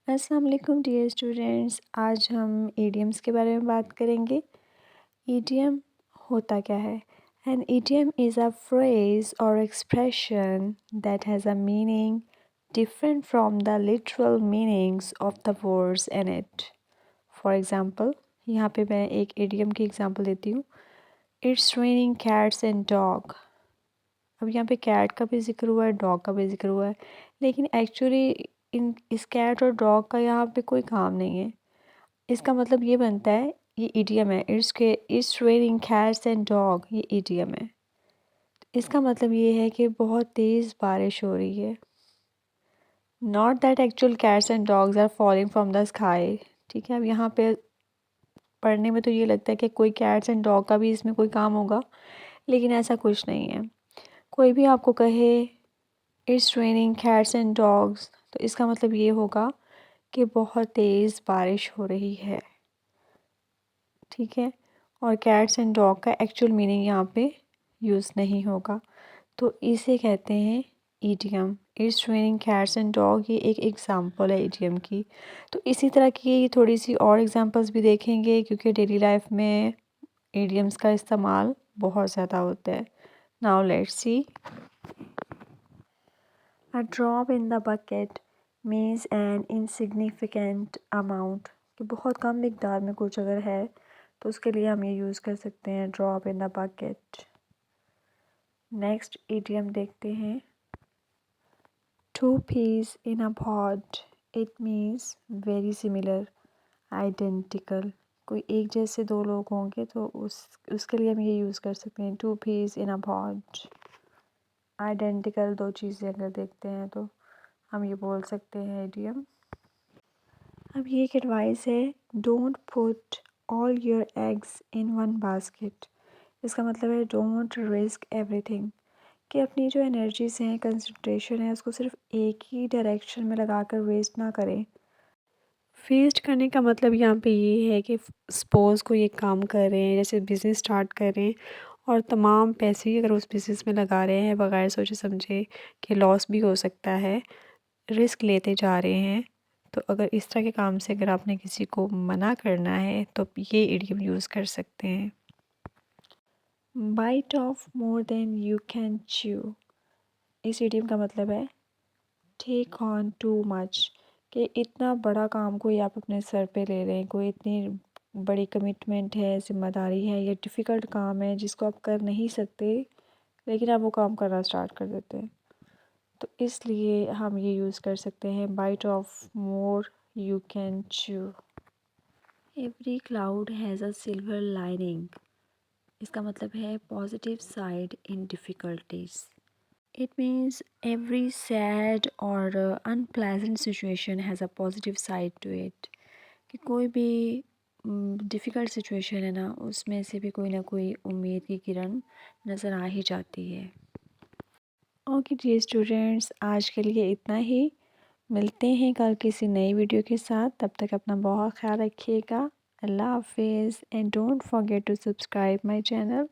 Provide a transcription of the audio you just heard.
अस्सलाम वालेकुम dear students. आज हम ईडियम्स के बारे में बात करेंगे। ईडियम होता क्या है? An idiom is a phrase or expression that has a meaning different from the literal meanings of the words in it. For example, यहाँ पे मैं एक ईडियम की एग्ज़ाम्पल देती हूँ। It's raining cats and dog. अब यहाँ पे कैट का भी ज़िक्र हुआ है, डॉग का भी ज़िक्र हुआ है, लेकिन एक्चुअली इस कैट और डॉग का यहाँ पे कोई काम नहीं है। इसका मतलब ये बनता है, ये ईडियम है। It's raining cats and dog, ये ईडियम है। इसका मतलब ये है कि बहुत तेज़ बारिश हो रही है। Not that actual cats and dogs are falling from the sky. ठीक है, अब यहाँ पे पढ़ने में तो ये लगता है कि कोई कैट्स एंड डॉग का भी इसमें कोई काम होगा, लेकिन ऐसा कुछ नहीं है। कोई भी आपको कहे it's raining cats and dogs, तो इसका मतलब ये होगा कि बहुत तेज़ बारिश हो रही है। ठीक है, और कैट्स एंड डॉग का एक्चुअल मीनिंग यहाँ पे यूज़ नहीं होगा, तो इसे कहते हैं idiom. It's raining cats and dog, ये एक एग्ज़ाम्पल है ईडियम की। तो इसी तरह की थोड़ी सी और एग्ज़ाम्पल्स भी देखेंगे, क्योंकि डेली लाइफ में ईडियम्स का इस्तेमाल बहुत ज़्यादा होता है। Now let's see. A drop in the bucket means an insignificant amount, कि बहुत कम मिकदार में कुछ अगर है तो उसके लिए हम ये यूज़ कर सकते हैं drop in the bucket. Next idiom देखते हैं। Two peas in a pot, it means very similar, identical. कोई एक जैसे दो लोग होंगे तो उसके लिए हम ये यूज़ कर सकते हैं two peas in a pot. Identical दो चीज़ें अगर देखते हैं तो हम ये बोल सकते हैं इडियम। अब ये एक एडवाइस है, don't put all your eggs in one basket. इसका मतलब है डोंट रिस्क एवरीथिंग, कि अपनी जो एनर्जीज हैं, कंसंट्रेशन है, उसको सिर्फ एक ही डायरेक्शन में लगाकर वेस्ट ना करें। वेस्ट करने का मतलब यहाँ पे ये है कि सपोज़ कोई एक काम कर रहे हैं, जैसे बिज़नेस स्टार्ट कर रहे हैं, और तमाम पैसे ही अगर उस बिज़नेस में लगा रहे हैं बगैर सोचे समझे कि लॉस भी हो सकता है, रिस्क लेते जा रहे हैं, तो अगर इस तरह के काम से अगर आपने किसी को मना करना है तो ये इडियम यूज़ कर सकते हैं। Bite off more than you can chew, इस इडियम का मतलब है टेक ऑन टू मच, कि इतना बड़ा काम कोई आप अपने सर पे ले रहे हैं, कोई इतनी बड़ी कमिटमेंट है, ज़िम्मेदारी है, या डिफ़िकल्ट काम है जिसको आप कर नहीं सकते, लेकिन आप वो काम करना स्टार्ट कर देते हैं, तो इसलिए हम ये यूज़ कर सकते हैं bite off more you can chew. Every cloud has a silver lining, इसका मतलब है positive side in difficulties. It means every sad or unpleasant situation has a positive side to it, कि कोई भी डिफ़िकल्ट सिचुएशन है ना, उसमें से भी कोई ना कोई उम्मीद की किरण नज़र आ ही जाती है। ओके जी स्टूडेंट्स, आज के लिए इतना ही। मिलते हैं कल किसी नई वीडियो के साथ। तब तक अपना बहुत ख्याल रखिएगा। अल्लाह हाफिज़ and don't forget to subscribe my channel.